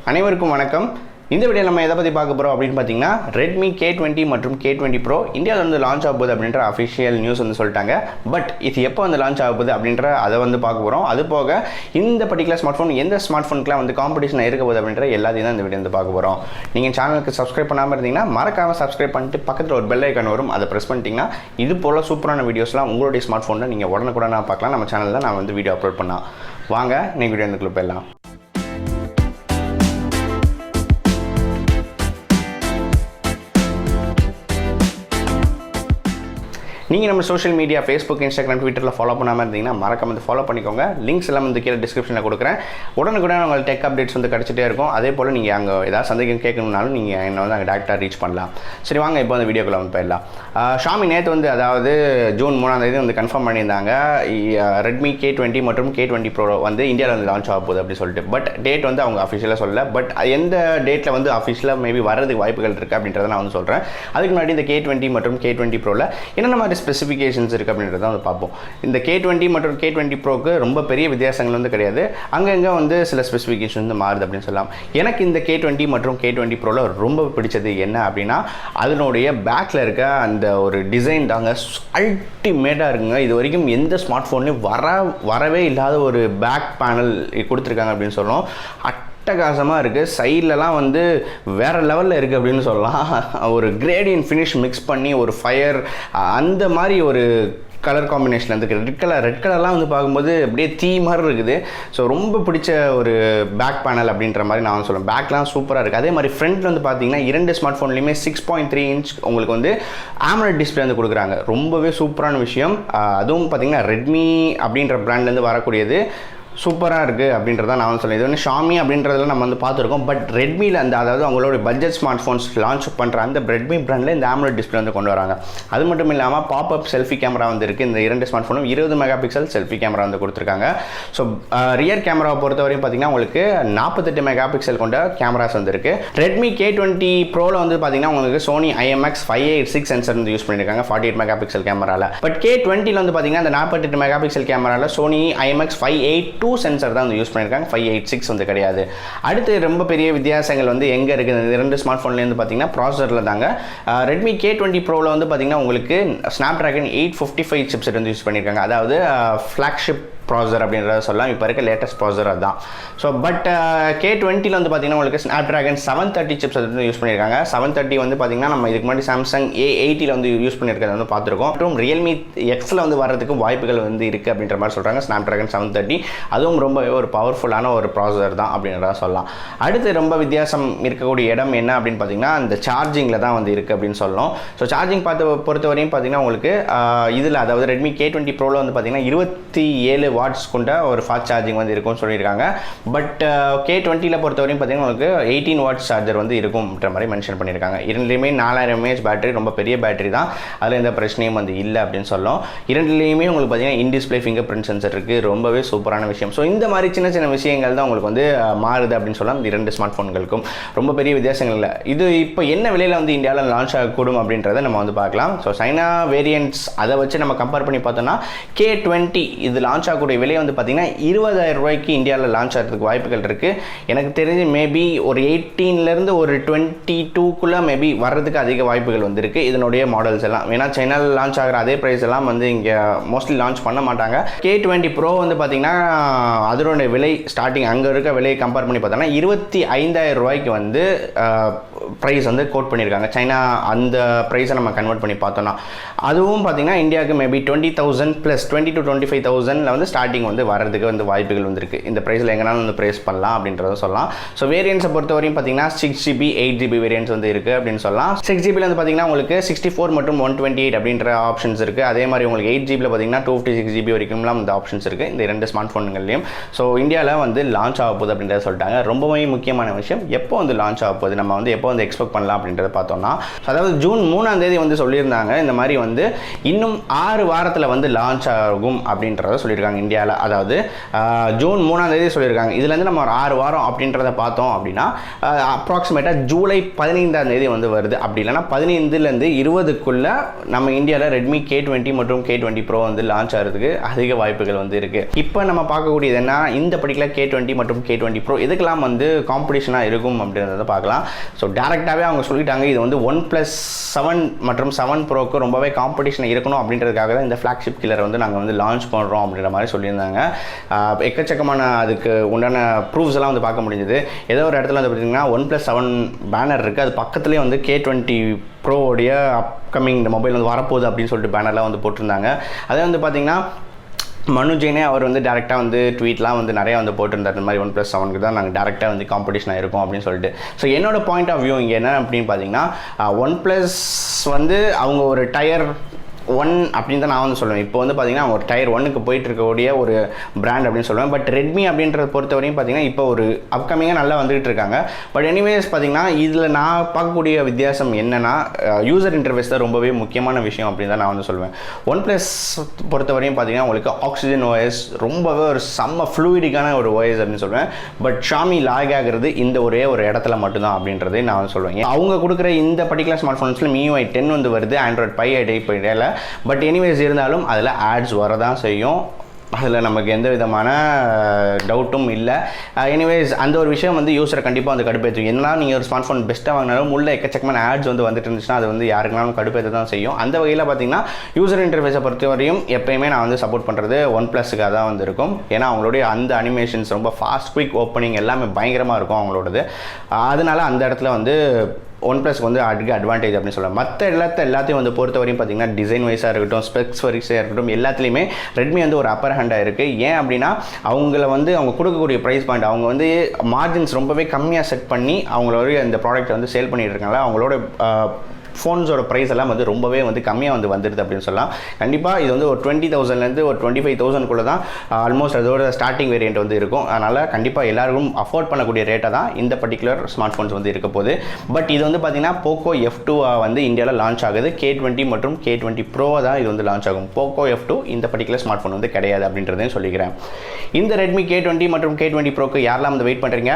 அனைவருக்கும் வணக்கம். இந்த வீடியோவில் நம்ம எதை பற்றி பார்க்க போகிறோம் அப்படின்னு பார்த்தீங்கன்னா Redmi K20 மற்றும் K20 Pro இந்தியாவில் வந்து லான்ச் ஆக போகுது அப்படின்ற அஃபிஷியல் நியூஸ் வந்து சொல்லிட்டாங்க. பட் இது எப்போ வந்து லான்ச் ஆக போகுது அப்படின்ற அதை வந்து பார்க்க போகிறோம். அது போக இந்த பர்டிகுலர் ஸ்மார்ட் ஃபோன் எந்த ஸ்மார்ட் ஃபோனுக்குலாம் வந்து காம்படிஷன் இருக்க போகுது அப்படின்ற எல்லாத்தையும் தான் இந்த வீடியோ வந்து பார்க்க போகிறோம். நீங்கள் சேனலுக்கு சப்ஸ்கிரைப் பண்ணாமல் இருந்தீங்கன்னா மறக்காமல் சப்ஸ்கிரைப் பண்ணிட்டு பக்கத்தில் ஒரு பெல் ஐக்கான் வரும், அதை ப்ரெஸ் பண்ணிட்டீங்கன்னா இது போல் சூப்பரான வீடியோஸ்லாம் உங்களுடைய ஸ்மார்ட் ஃபோனில் நீங்கள் உடனுக்குடனே பார்க்கலாம். நம்ம சேனலில் நான் வந்து வீடியோ அப்லோட் பண்ணலாம். வாங்க நீங்கள் வீடியோ வந்து போயிடலாம். நீங்கள் நம்ம சோஷியல் மீடியா ஃபேஸ்புக், இன்ஸ்டாகிராம், ட்விட்டரில் ஃபாலோ பண்ணாமல் இருந்தீங்கன்னா மறக்காம வந்து ஃபாலோ பண்ணிக்கோங்க. லிங்க்ஸ் எல்லாம் வந்து கீழே டிஸ்கிரிப்ஷனில் கொடுக்குறேன். உடனுக்குடன் உங்களுக்கு டெக் அப்டேட்ஸ் வந்து கிடச்சிட்டே இருக்கும். அதே போல் நீங்கள் அங்கே ஏதாவது சந்தேகம் கேட்கணும்னாலும் நீங்கள் என்னை வந்து அங்கே டேரெக்டாக ரீச் பண்ணலாம். சரி வாங்க இப்போ அந்த வீடியோக்குள்ளே வந்து போயிடலாம். ஷாமி நேற்று வந்து அதாவது ஜூன் 3 வந்து கன்ஃபார்ம் பண்ணியிருந்தாங்க Redmi K20 மற்றும் K20 Pro வந்து இந்தியாவில் வந்து லான்ச் ஆக போகுது அப்படின்னு சொல்லிட்டு. பட் டேட் வந்து அவங்க அஃபிஷியலாக சொல்லலை. பட் எந்த டேட்டில் வந்து அஃபிஷியலாக மேபி வரதுக்கு வாய்ப்புகள் இருக்குது அப்படின்றத நான் வந்து சொல்கிறேன். அதுக்கு முன்னாடி இந்த K20 மற்றும் K20 Proவில் என்னென்ன மாதிரி ஸ்பெசிஃபிகேஷன்ஸ் இருக்குது அப்படின்றத வந்து பார்ப்போம். இந்த K20 மற்றும் K20 Proக்கு ரொம்ப பெரிய வித்தியாசங்கள் வந்து கிடையாது. அங்கங்கே வந்து சில ஸ்பெசிஃபிகேஷன் வந்து மாறுது அப்படின்னு சொல்லலாம். எனக்கு இந்த K20 மற்றும் K20 Proவில் ரொம்ப பிடிச்சது என்ன அப்படின்னா அதனுடைய பேக்கில் இருக்க அந்த ஒரு டிசைன் தாங்க அல்டிமேட்டாக இருக்குங்க. இது வரைக்கும் எந்த ஸ்மார்ட் ஃபோன்லையும் வரவே இல்லாத ஒரு பேக் பேனல் கொடுத்துருக்காங்க அப்படின்னு சொல்லணும். அட்டகாசமாக இருக்குது. சைட்லலாம் வந்து வேறு லெவலில் இருக்குது அப்படின்னு சொல்லலாம். ஒரு கிரேடியன்ட் ஃபினிஷ் மிக்ஸ் பண்ணி ஒரு ஃபயர் அந்த மாதிரி ஒரு கலர் காம்பினேஷன் வந்து ரெட் கலர்லாம் வந்து பார்க்கும்போது அப்படியே தீ மாதிரி இருக்குது. ஸோ ரொம்ப பிடிச்ச ஒரு பேக் பேனல் அப்படின்ற மாதிரி நான் சொல்லுவேன். பேக்லாம் சூப்பராக இருக்குது. அதே மாதிரி ஃப்ரண்ட்டில் வந்து பார்த்தீங்கன்னா இரண்டு ஸ்மார்ட் ஃபோன்லேயுமே 6.3 இன்ச் உங்களுக்கு வந்து AMOLED டிஸ்பிளே வந்து கொடுக்குறாங்க. ரொம்பவே சூப்பரான விஷயம். அதுவும் பார்த்தீங்கன்னா ரெட்மி அப்படின்ற பிராண்ட்லேருந்து வரக்கூடியது சூப்பராக இருக்குது அப்படின்றத நான் வந்து சொல்லுவேன். இது வந்து ஷாமி அப்படின்றதெல்லாம் நம்ம வந்து பார்த்துருக்கோம். பட் ரெட்மியில் அதாவது அவங்களோட பட்ஜெட் ஸ்மார்ட் ஃபோன்ஸ் லான்ச் பண்ணுற அந்த ரெட்மி பிராண்டில் இந்த AMOLED டிஸ்பிளே வந்து கொண்டு வராங்க. அது மட்டும் இல்லாமல் பாப்அப் செல்ஃபி கேமரா வந்து இருக்குது. இந்த இரண்டு ஸ்மார்ட் ஃபோனும் 20 மெகா பிக்சல் செல்ஃபி கேமரா வந்து கொடுத்துருக்காங்க. ஸோ ரியர் கேமராவை பொறுத்தவரையும் பார்த்தீங்கன்னா உங்களுக்கு 48 மெகா பிக்சல் கொண்ட கேமராஸ் வந்து இருக்குது. ரெட்மி K20 Proவில் வந்து பார்த்தீங்கன்னா உங்களுக்கு சோனி IMX586 சென்சர் வந்து யூஸ் பண்ணியிருக்காங்க 48 மெகா பிக்சல் கேமராவில். பட் K20 வந்து பார்த்தீங்கன்னா அந்த 48 மெகா பிக்சல் கேமராவில் சோனி IMX582 சென்சர் தான் வந்து யூஸ் பண்ணியிருக்காங்க, 586 வந்து கிடையாது. அடுத்து ரொம்ப பெரிய வித்தியாசங்கள் வந்து எங்கே இருக்குது இந்த இரண்டு ஸ்மார்ட் ஃபோன்லேருந்து பார்த்தீங்கன்னா ப்ராசஸரில் தாங்க. Redmi K20 Proவில் வந்து பார்த்தீங்கன்னா உங்களுக்கு Snapdragon 855 சிப்செட் வந்து யூஸ் பண்ணியிருக்காங்க. அதாவது Flagship ப்ராசஸர் அப்படின்றத சொல்லலாம். இப்போ இருக்க லேட்டஸ்ட் ப்ராசஸர் அதுதான். ஸோ பட் K20 வந்து பார்த்தீங்கன்னா உங்களுக்கு Snapdragon 730 சிப்ஸ் வந்து யூஸ் பண்ணியிருக்காங்க. 730 வந்து பார்த்தீங்கன்னா நம்ம இதுக்கு முன்னாடி சாம்சங் A80 வந்து யூஸ் பண்ணியிருக்கிறத வந்து பார்த்துருக்கோம். மற்றும் ரியல்மி எக்ஸில் வந்து வரதுக்கு வாய்ப்புகள் வந்து இருக்குது அப்படின்ற மாதிரி சொல்கிறாங்க. Snapdragon 730 அதுவும் ரொம்ப ஒரு பவர்ஃபுல்லான ஒரு ப்ராசஸர் தான் அப்படின்றத சொல்லலாம். அடுத்து ரொம்ப வித்தியாசம் இருக்கக்கூடிய இடம் என்ன அப்படின்னு பார்த்தீங்கன்னா அந்த சார்ஜிங்கில் தான் வந்து இருக்குது அப்படின்னு சொல்லணும். ஸோ சார்ஜிங் பொறுத்தவரையும் பார்த்தீங்கன்னா உங்களுக்கு இதில் அதாவது Redmi K20 Proவில் வந்து பார்த்தீங்கன்னா 27 வாட்ஸ் கொண்ட ஒரு ஃபாஸ்ட் சார்ஜிங் வந்து இருக்கும்னு சொல்லியிருக்காங்க. பட் K20 பொறுத்தவரையும் பார்த்தீங்கன்னா உங்களுக்கு 18 வாட்ஸ் சார்ஜர் வந்து இருக்கும்ன்ற மாதிரி மென்ஷன் பண்ணியிருக்காங்க. இரண்டுலேயுமே 4000 mAh பேட்டரி, ரொம்ப பெரிய பேட்டரி தான். அதில் எந்த பிரச்சனையும் வந்து இல்லை அப்படின்னு சொல்லலாம். இரண்டுலேயுமே உங்களுக்கு பார்த்தீங்கன்னா in display finger print sensor இருக்குது. ரொம்பவே சூப்பரான விஷயம். ஸோ இந்த மாதிரி சின்ன சின்ன விஷயங்கள் தான் உங்களுக்கு வந்து மாறுது அப்படின்னு சொல்லலாம். இந்த இரண்டு ஸ்மார்ட் ஃபோன்களுக்கும் ரொம்ப பெரிய வித்தியாசங்கள் இல்லை. இது இப்போ என்ன விலையில் வந்து இந்தியாவில் லான்ச் ஆகக்கூடும் அப்படின்றத நம்ம வந்து பார்க்கலாம். ஸோ சைனா வேரியன்ட்ஸ் அதை வச்சு நம்ம கம்பேர் பண்ணி பார்த்தோம்னா K20 இது லான்ச் ஆகக்கூடிய விலை வந்து பார்த்தீங்கன்னா 20,000 ரூபாய்க்கு இந்தியாவில் லான்ச் ஆகிறதுக்கு வாய்ப்புகள் இருக்குது. எனக்கு தெரிஞ்சு மேபி ஒரு 18லேருந்து ஒரு 22க்குள்ளே மேபி வர்றதுக்கு அதிக வாய்ப்புகள் வந்துருக்கு இதனுடைய மாடல்ஸ் எல்லாம். ஏன்னா சைனாவில் லான்ச் ஆகிற அதே ப்ரைஸ் எல்லாம் வந்து இங்கே மோஸ்ட்லி லான்ச் பண்ண மாட்டாங்க. K20 Pro வந்து பார்த்தீங்கன்னா அதனுடைய விலை ஸ்டார்டிங் அங்கே இருக்க விலையை கம்பேர் பண்ணி பார்த்தோம்னா 25,000 ரூபாய்க்கு வந்து ப்ரைஸ் வந்து கோட் பண்ணியிருக்காங்க. சைனா அந்த ப்ரைஸை நம்ம கன்வெர்ட் பண்ணி பார்த்தோம்னா அதுவும் பார்த்தீங்கன்னா இந்தியாவுக்கு மேபி 20,000 + 20 to 25,000 வந்து ஸ்டார்டிங் வந்து வரதுக்கு வந்து வாய்ப்புகள் வந்துருக்கு. இந்த ப்ரைஸில் எங்கனாலும் வந்து ப்ரைஸ் பண்ணலாம் அப்படின்றத சொல்லலாம். ஸோ வேரியன்ஸை பொறுத்தவரையும் பார்த்தீங்கன்னா 6GB 8GB வேரியன்ஸ் வந்து இருக்குது அப்படின்னு சொல்லலாம். 6GB வந்து பார்த்தீங்கன்னா உங்களுக்கு 64 மற்றும் 128 அப்படின்ற ஆப்ஷன்ஸ் இருக்குது. அதே மாதிரி உங்களுக்கு 8GB பார்த்தீங்கன்னா 256GB வரைக்கும்லாம் இந்த ஆப்ஷன்ஸ் இருக்குது இந்த இரண்டு ஸ்மார்ட் ஃபோன்கள்லையும். ஸோ இந்தியாவில் வந்து லான்ச் ஆக போகுது அப்படின்றத சொல்லிட்டாங்க. ரொம்பவே முக்கியமான விஷயம் எப்போ வந்து லான்ச் ஆக போகுது, நம்ம வந்து எப்போ வந்து எக்ஸ்பெக்ட் பண்ணலாம் அப்படின்றத பார்த்தோம்னா, அதாவது ஜூன் 3ஆம் தேதி வந்து சொல்லியிருந்தாங்க இந்த மாதிரி வந்து இன்னும் 6 வாரத்தில் வந்து லான்ச் ஆகும் அப்படின்றத சொல்லியிருக்காங்க இந்தியாவில். அதாவது ஜூன் 3ஆம் தேதி சொல்லியிருக்காங்க. இதுலேருந்து நம்ம ஒரு 6 வாரம் அப்படின்றத பார்த்தோம் அப்படின்னா அப்ராக்சிமேட்டாக ஜூலை 15ஆம் தேதி வந்து வருது. அப்படி இல்லைனா 15லேருந்து 20க்குள்ளே நம்ம இந்தியாவில் ரெட்மி K20 மற்றும் K20 Pro வந்து லான்ச் ஆகிறதுக்கு அதிக வாய்ப்புகள் வந்து இருக்குது. இப்போ நம்ம பார்க்கக்கூடியது என்ன, இந்த பர்டிகுலர் K20 மற்றும் K20 Pro இதுக்கெல்லாம் வந்து காம்படிஷனாக இருக்கும் அப்படின்றத பார்க்கலாம். ஸோ டேரெக்டாகவே அவங்க சொல்லிட்டாங்க இது வந்து OnePlus 7 மற்றும் 7 Proக்கு ரொம்பவே காம்படிஷன் இருக்கணும் அப்படின்றதுக்காக தான் இந்த ஃப்ளாக்ஷிப் கில்லரை வந்து நாங்கள் வந்து லான்ச் பண்ணுறோம் அப்படின்ற மாதிரி சொல்லியிருந்தாங்க. எக்கச்சக்கமான அதுக்கு உண்டான ப்ரூஃப்ஸ் எல்லாம் வந்து பார்க்க முடிஞ்சது. ஏதோ ஒரு இடத்துல வந்து பார்த்தீங்கன்னா OnePlus 7 பேனர் இருக்குது, அது பக்கத்துலேயே வந்து K20 Pro உடைய அப்கமிங் இந்த மொபைல் வந்து வரப்போகுது அப்படின்னு சொல்லிட்டு பேனர்லாம் வந்து போட்டிருந்தாங்க. அதே வந்து பார்த்திங்கன்னா மனுஜேனே அவர் வந்து டேரெக்டாக வந்து ட்வீட்லாம் வந்து நிறையா வந்து போட்டிருந்தார். இந்த மாதிரி OnePlus 7க்கு தான் நாங்கள் டேரெக்டாக வந்து காம்படிஷனாக இருக்கும் அப்படின்னு சொல்லிட்டு. ஸோ என்னோட பாயிண்ட் ஆஃப் வியூ இங்கே என்ன அப்படின்னு பார்த்தீங்கன்னா, OnePlus வந்து அவங்க ஒரு டயர் 1 அப்படின்னு தான் நான் வந்து சொல்லுவேன். இப்போ வந்து பார்த்தீங்கன்னா அவங்க ஒரு டயர் 1க்கு போயிட்டு இருக்கக்கூடிய ஒரு பிராண்ட் அப்படின்னு சொல்லுவேன். பட் ரெட்மி அப்படின்றத பொறுத்தவரையும் பார்த்தீங்கன்னா இப்போ ஒரு அப்கமிங்காக நல்லா வந்துகிட்டு இருக்காங்க. பட் எனிவேஸ் பார்த்தீங்கன்னா இதில் நான் பார்க்கக்கூடிய வித்தியாசம் என்னென்னா, யூசர் இன்டர்ஃபேஸ் தான் ரொம்பவே முக்கியமான விஷயம் அப்படின்னு தான் நான் வந்து சொல்லுவேன். OnePlus பொறுத்தவரையும் பார்த்தீங்கன்னா உங்களுக்கு ஆக்சிஜன் OS ரொம்பவே ஒரு செம்ம ஃப்ளூயிடிக்கான ஒரு OS அப்படின்னு சொல்லுவேன். பட் ஷாமி லாக் ஆகிறது இந்த ஒரே ஒரு இடத்துல மட்டும்தான் அப்படின்றதே நான் வந்து சொல்லுவேன். அவங்க கொடுக்குற இந்த பர்டிகுலர் ஸ்மார்ட் ஃபோன்ஸில் MIUI 10 வந்து வருது, Android Pie இப்போ இடையில. பட் எனிவேஸ் இருந்தாலும் அதில் ஆட்ஸ் வரதான் செய்யும், அதில் நமக்கு எந்த விதமான டவுட்டும் இல்லை. எனிவேஸ் அந்த ஒரு விஷயம் வந்து யூஸரை கண்டிப்பாக வந்து கடுப்பேற்றும். என்னன்னா நீங்கள் ஒரு ஸ்மார்ட் ஃபோன் பெஸ்ட்டாக வாங்கினாலும் உள்ள எக்கச்சக்கமான ஆட்ஸ் வந்து வந்துட்டு இருந்துச்சுன்னா அது வந்து யாருக்குனாலும் கடுப்பேற்ற தான் செய்யும். அந்த வகையில் பார்த்தீங்கன்னா யூசர் இன்டர்ஃபேஸை பொறுத்தவரையும் எப்பயுமே நான் வந்து சப்போர்ட் பண்ணுறது OnePlusக்காக தான் வந்து இருக்கும். ஏன்னா அவங்களுடைய அந்த அனிமேஷன்ஸ் ரொம்ப ஃபாஸ்ட், குயிக் ஓப்பனிங் எல்லாமே பயங்கரமாக இருக்கும் அவங்களோடது. அதனால அந்த இடத்துல வந்து OnePlus வந்து அட்வான்டேஜ் அப்படின்னு சொல்லலாம். மற்ற எல்லாத்தையும் வந்து பொறுத்தவரையும் பார்த்தீங்கன்னா டிசைன் வைஸாக இருக்கட்டும், ஸ்பெக்ஸ் வைஸாக இருக்கட்டும், எல்லாத்துலேயுமே ரெட்மி வந்து ஒரு அப்பர் ஹேண்டாக இருக்குது. ஏன் அப்படின்னா அவங்க கொடுக்கக்கூடிய ப்ரைஸ் பாயிண்ட், அவங்க வந்து மார்ஜின்ஸ் ரொம்பவே கம்மியாக செட் பண்ணி அவங்களோட இந்த ப்ராடக்ட் வந்து சேல் பண்ணிட்டு இருக்காங்க. அவங்களோட ஃபோன்ஸோட ப்ரைஸ் எல்லாம் வந்து ரொம்பவே வந்து கம்மியாக வந்து வந்துடுது அப்படின்னு சொல்லலாம். கண்டிப்பாக இது வந்து ஒரு 20,000லேருந்து ஒரு 25,000க்குள்ளே தான் ஆல்மோஸ்ட் அதோட ஸ்டார்டிங் வேரியண்ட் வந்து இருக்கும். அதனால் கண்டிப்பாக எல்லாருக்கும் அஃபோர்ட் பண்ணக்கூடிய ரேட்டாக தான் இந்த பர்டிகுலர் ஸ்மார்ட் ஃபோன்ஸ் வந்து இருக்க போகுது. பட் இது வந்து பார்த்திங்கன்னா Poco F2 வந்து இந்தியாவில் லான்ச் ஆகுது. K20 மற்றும் K20 Pro தான் இது வந்து லான்ச் ஆகும். Poco F2 இந்த பர்டிகுலர் ஸ்மார்ட் ஃபோன் வந்து கிடையாது அப்படின்றதையும் சொல்லிக்கிறேன். இந்த Redmi K20 மற்றும் K20 Proக்கு யாரெல்லாம் வந்து வெயிட் பண்ணுறீங்க,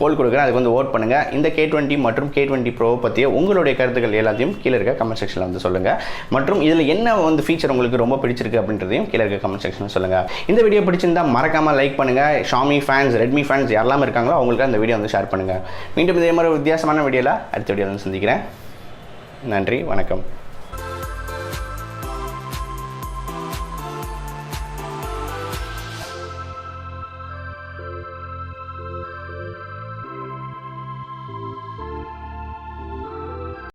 போல் கொடுக்குறேன், அதுக்கு வந்து ஓட் பண்ணுங்கள். இந்த K20 மற்றும் K20 Pro பற்றிய உங்களுடைய கருத்துக்கள் எல்லாத்தையும் கீழே இருக்க கமெண்ட் செக்ஷனில் வந்து சொல்லுங்கள். மற்றும் இதில் என்ன வந்து ஃபீச்சர் உங்களுக்கு ரொம்ப பிடிச்சிருக்கு அப்படின்றதையும் கீழே இருக்க கமெண்ட் செக்ஷனில் சொல்லுங்கள். இந்த வீடியோ பிடிச்சிருந்தா மறக்காமல் லைக் பண்ணுங்கள். ஷாமி ஃபேன்ஸ், ரெட்மி ஃபேன்ஸ் யாரெல்லாம் இருக்காங்களோ அவங்களுக்கு அந்த வீடியோ வந்து ஷேர் பண்ணுங்கள். மீண்டும் இதே மாதிரி வித்தியாசமான வீடியோவில் அடுத்த வீடியோ வந்து சந்திக்கிறேன். நன்றி, வணக்கம்.